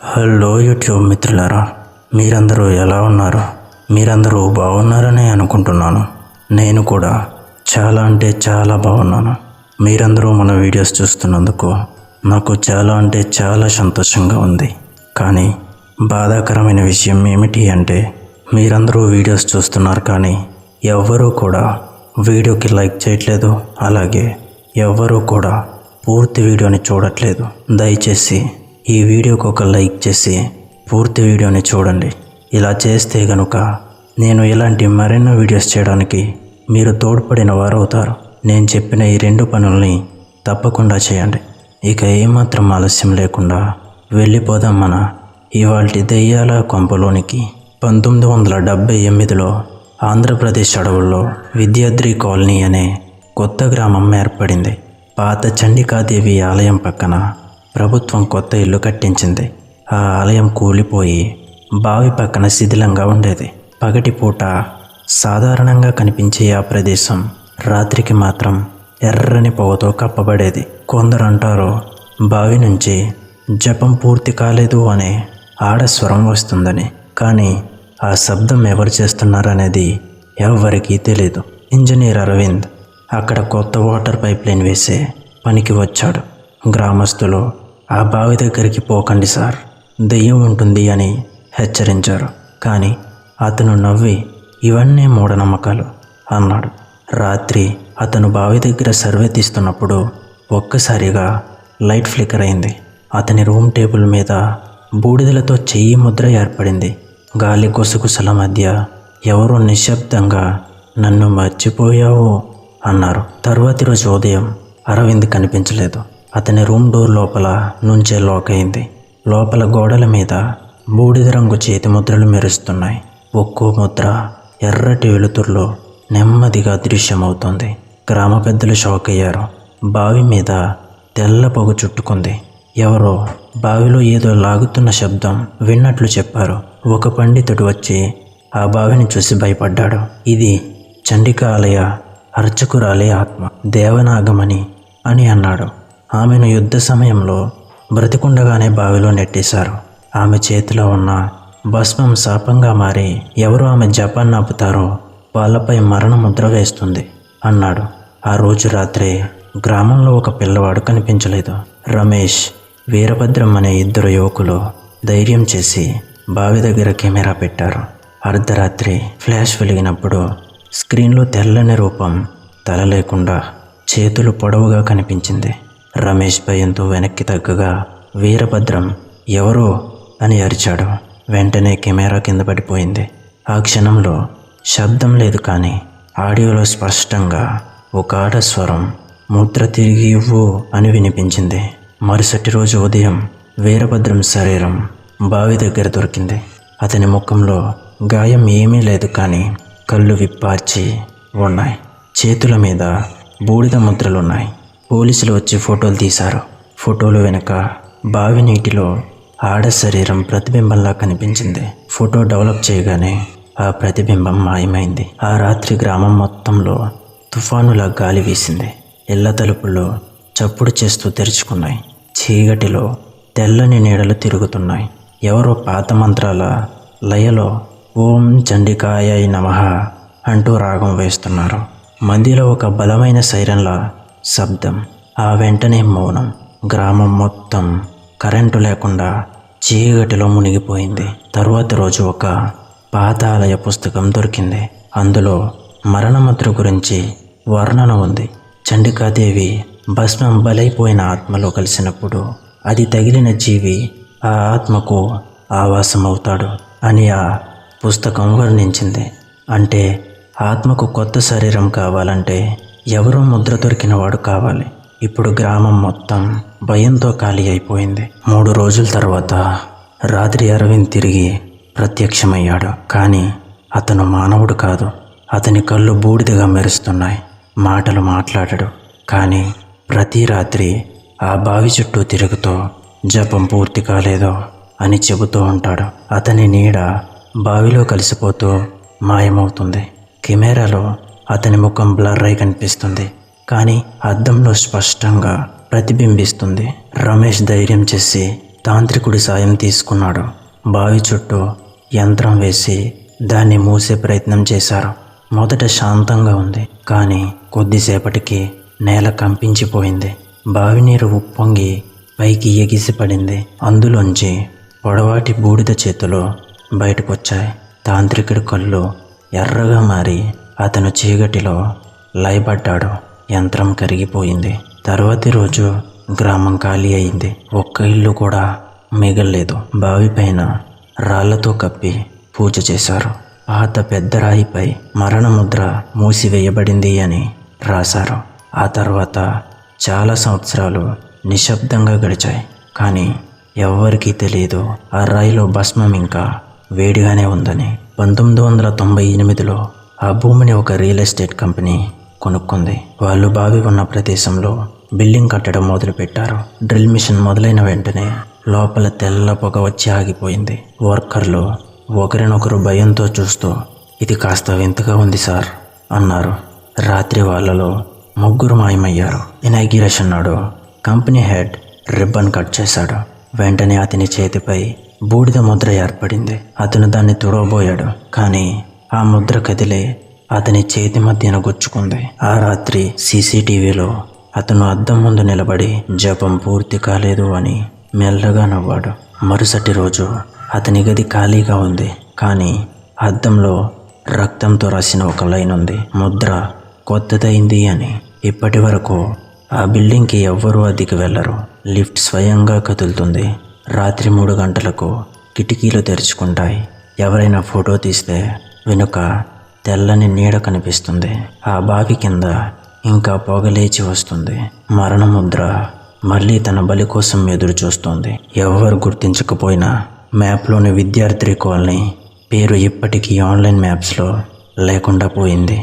Hello YouTube మిత్రులారా, మీరందరూ ఎలా ఉన్నారు? మీరందరూ బాగున్నారని అనుకుంటున్నాను. నేను కూడా చాలా అంటే చాలా బాగున్నాను. మీరందరూ మన వీడియోస్ చూస్తున్నందుకు నాకు చాలా సంతోషంగా ఉంది. కానీ బాధాకరమైన విషయం ఏమిటి అంటే మీరందరూ వీడియోస్ చూస్తున్నారు కానీ ఎవ్వరూ కూడా వీడియోకి లైక్ చేయట్లేదు. అలాగే ఎవ్వరూ కూడా పూర్తి వీడియోని చూడట్లేదు. దయచేసి ఈ వీడియోకి ఒక లైక్ చేసి పూర్తి వీడియోని చూడండి. ఇలా చేస్తే గనుక నేను ఇలాంటి మరెన్నో వీడియోస్ చేయడానికి మీరు తోడ్పడిన వారు అవుతారు. నేను చెప్పిన ఈ రెండు పనుల్ని తప్పకుండా చేయండి. ఇక ఏమాత్రం ఆలస్యం లేకుండా వెళ్ళిపోదాం మన ఇవాల్టి దెయ్యాల కొంపలోనికి. 1978లో ఆంధ్రప్రదేశ్ అడవుల్లో విద్యాద్రి కాలనీ అనే కొత్త గ్రామం ఏర్పడింది. పాత చండికాదేవి ఆలయం పక్కన ప్రభుత్వం కొత్త ఇల్లు కట్టించింది. ఆ ఆలయం కూలిపోయి బావి పక్కన శిథిలంగా ఉండేది. పగటిపూట సాధారణంగా కనిపించే ఆ ప్రదేశం రాత్రికి మాత్రం ఎర్రని పొగతో కప్పబడేది. కొందరు అంటారు బావి నుంచి జపం పూర్తి కాలేదు అనే ఆడస్వరం వస్తుందని. కానీ ఆ శబ్దం ఎవరు చేస్తున్నారనేది ఎవ్వరికీ తెలీదు. ఇంజనీర్ అరవింద్ అక్కడ కొత్త వాటర్ పైప్ లైన్ వేసే పనికి వచ్చాడు. గ్రామస్తులు ఆ బావి దగ్గరికి పోకండి సార్, దెయ్యం ఉంటుంది అని హెచ్చరించారు. కానీ అతను నవ్వి ఇవన్నీ మూఢనమ్మకాలు అన్నాడు. రాత్రి అతను బావి దగ్గర సర్వే తీస్తున్నప్పుడు ఒక్కసారిగా లైట్ ఫ్లికర్ అయింది. అతని రూమ్ టేబుల్ మీద బూడిదలతో చెయ్యి ముద్ర ఏర్పడింది. గాలి గుసగుసల మధ్య ఎవరో నిశ్శబ్దంగా నన్ను మర్చిపోయావు అన్నారు. తర్వాతి రోజు ఉదయం అరవింద్ కనిపించలేదు. అతని రూమ్ డోర్ లోపల నుంచే లాక్ అయింది. లోపల గోడల మీద బూడిద రంగు చేతి ముద్రలు మెరుస్తున్నాయి. ఒక్కో ముద్ర ఎర్రటి వెలుతురులో నెమ్మదిగా దృశ్యమవుతోంది. గ్రామ పెద్దలు షాక్ అయ్యారు. బావి మీద తెల్ల పొగ చుట్టుకుంది. ఎవరో బావిలో ఏదో లాగుతున్న శబ్దం విన్నట్లు చెప్పారు. ఒక పండితుడు వచ్చి ఆ బావిని చూసి భయపడ్డాడు. ఇది చండికా ఆలయ అర్చకురాలే ఆత్మ, దేవనాగమణి అని అన్నాడు. ఆమెను యుద్ధ సమయంలో బ్రతికుండగానే బావిలో నెట్టేశారు. ఆమె చేతిలో ఉన్న భస్మం శాపంగా మారి ఎవరు ఆమె జపాన్ని ఆపుతారో వాళ్ళపై మరణ ముద్ర వేస్తుంది అన్నాడు. ఆ రోజు రాత్రే గ్రామంలో ఒక పిల్లవాడు కనిపించలేదు. రమేష్, వీరభద్రం అనే ఇద్దరు యువకులు ధైర్యం చేసి బావి దగ్గర కెమెరా పెట్టారు. అర్ధరాత్రి ఫ్లాష్ వెలిగినప్పుడు స్క్రీన్లో తెల్లని రూపం తల లేకుండా చేతులు పొడవుగా కనిపించింది. రమేష్ భయంతో వెనక్కి తగ్గగా వీరభద్రం ఎవరో అని అరిచాడు. వెంటనే కెమెరా కింద పడిపోయింది. ఆ క్షణంలో శబ్దం లేదు కానీ ఆడియోలో స్పష్టంగా ఒక ఆడస్వరం ముద్ర తిరిగి ఇవ్వు అని వినిపించింది. మరుసటి రోజు ఉదయం వీరభద్రం శరీరం బావి దగ్గర దొరికింది. అతని ముఖంలో గాయం ఏమీ లేదు కానీ కళ్ళు విప్పార్చి ఉన్నాయి. చేతుల మీద బూడిద ముద్రలున్నాయి. పోలీసులు వచ్చి ఫోటోలు తీశారు. ఫోటోలు వెనుక బావి నీటిలో ఆడ శరీరం ప్రతిబింబంలా కనిపించింది. ఫోటో డెవలప్ చేయగానే ఆ ప్రతిబింబం మాయమైంది. ఆ రాత్రి గ్రామం మొత్తంలో తుఫానులా గాలి వీసింది. ఇళ్ల తలుపులు చప్పుడు చేస్తూ తెరుచుకున్నాయి. చీకటిలో తెల్లని నీడలు తిరుగుతున్నాయి. ఎవరో పాత మంత్రాల లయలో ఓం చండికాయ నమః అంటూ రాగం వేస్తున్నారు. మధ్యలో ఒక బలమైన సైరన్ల శబ్దం. ఆ వెంటనే మౌనం. గ్రామం మొత్తం కరెంటు లేకుండా చీకటిలో మునిగిపోయింది. తరువాత రోజు ఒక పాత ఆలయ పుస్తకం దొరికింది. అందులో మరణముద్ర గురించి వర్ణన ఉంది. చండికాదేవి భస్మం బలైపోయిన ఆత్మలో కలిసినప్పుడు అది తగిలిన జీవి ఆ ఆత్మకు ఆవాసం అవుతాడు అని ఆ పుస్తకం వర్ణించింది. అంటే ఆత్మకు కొత్త శరీరం కావాలంటే ఎవరో ముద్ర దొరికిన వాడు కావాలి. ఇప్పుడు గ్రామం మొత్తం భయంతో ఖాళీ అయిపోయింది. 3 రోజుల తర్వాత రాత్రి అరవింద్ తిరిగి ప్రత్యక్షమయ్యాడు. కానీ అతను మానవుడు కాదు. అతని కళ్ళు బూడిదగా మెరుస్తున్నాయి. మాటలు మాట్లాడడు. కానీ ప్రతి రాత్రి ఆ బావి చుట్టూ తిరుగుతూ జపం పూర్తి కాలేదో అని చెబుతూ ఉంటాడు. అతని నీడ బావిలో కలిసిపోతూ మాయమవుతుంది. కెమెరాలో అతని ముఖం బ్లర్ అయి కనిపిస్తుంది. కానీ అద్దంలో స్పష్టంగా ప్రతిబింబిస్తుంది. రమేష్ ధైర్యం చేసి తాంత్రికుడి సాయం తీసుకున్నాడు. బావి చుట్టూ యంత్రం వేసి దాన్ని మూసే ప్రయత్నం చేశారు. మొదట శాంతంగా ఉంది, కానీ కొద్దిసేపటికి నేల కంపించిపోయింది. బావి నీరు ఉప్పొంగి పైకి ఎగిసిపడింది. అందులోంచి పొడవాటి బూడిద చేతులు బయటకొచ్చాయి. తాంత్రికుడి కళ్ళు ఎర్రగా మారి అతను చీకటిలో లయపడ్డాడు. యంత్రం కరిగిపోయింది. తర్వాతి రోజు గ్రామం ఖాళీ అయింది. ఒక్క ఇల్లు కూడా మిగల్లేదు. బావి పైన రాళ్లతో కప్పి పూజ చేశారు. పాత పెద్ద రాయిపై మరణముద్ర మూసివేయబడింది అని రాశారు. ఆ తర్వాత చాలా సంవత్సరాలు నిశ్శబ్దంగా గడిచాయి. కానీ ఎవ్వరికీ తెలియదు ఆ రాయిలో భస్మం ఇంకా వేడిగానే ఉందని. 1998లో ఆ భూమిని ఒక రియల్ ఎస్టేట్ కంపెనీ కొనుక్కుంది. వాళ్ళు బావి ఉన్న ప్రదేశంలో బిల్డింగ్ కట్టడం మొదలుపెట్టారు. డ్రిల్ మిషన్ మొదలైన వెంటనే లోపల తెల్ల పొగ వచ్చి ఆగిపోయింది. వర్కర్లు ఒకరినొకరు భయంతో చూస్తూ, ఇది కాస్త వింతగా ఉంది సార్ అన్నారు. రాత్రి వాళ్ళలో ముగ్గురు మాయమయ్యారు. ఇనాగ్యురేషన్ నాడు కంపెనీ హెడ్ రిబ్బన్ కట్ చేశాడు. వెంటనే అతని చేతిపై బూడిద ముద్ర ఏర్పడింది. అతను దాన్ని తుడవబోయాడు, కానీ ఆ ముద్ర కదిలే అతని చేతి మధ్యన గుచ్చుకుంది. ఆ రాత్రి సీసీటీవీలో అతను అద్దం ముందు నిలబడి జపం పూర్తి కాలేదు అని మెల్లగా నవ్వాడు. మరుసటి రోజు అతని గది ఖాళీగా ఉంది, కానీ అద్దంలో రక్తంతో రాసిన ఒక లైన్ ఉంది. ముద్ర కొత్తదైంది అని. ఇప్పటి వరకు ఆ బిల్డింగ్కి ఎవ్వరూ అద్దెకి వెళ్లరు. లిఫ్ట్ స్వయంగా కదులుతుంది. రాత్రి 3 గంటలకు కిటికీలు తెరుచుకుంటాయి. ఎవరైనా ఫోటో తీస్తే వెనుక తెల్లని నీడ కనిపిస్తుంది. ఆ బావి కింద ఇంకా పొగ లేచి వస్తుంది. మరణముద్ర మళ్ళీ తన బలి కోసం ఎదురు చూస్తోంది. ఎవరు గుర్తించకపోయినా మ్యాప్లోని విద్యార్థి కాలనీ పేరు ఇప్పటికీ ఆన్లైన్ మ్యాప్స్లో లేకుండా పోయింది.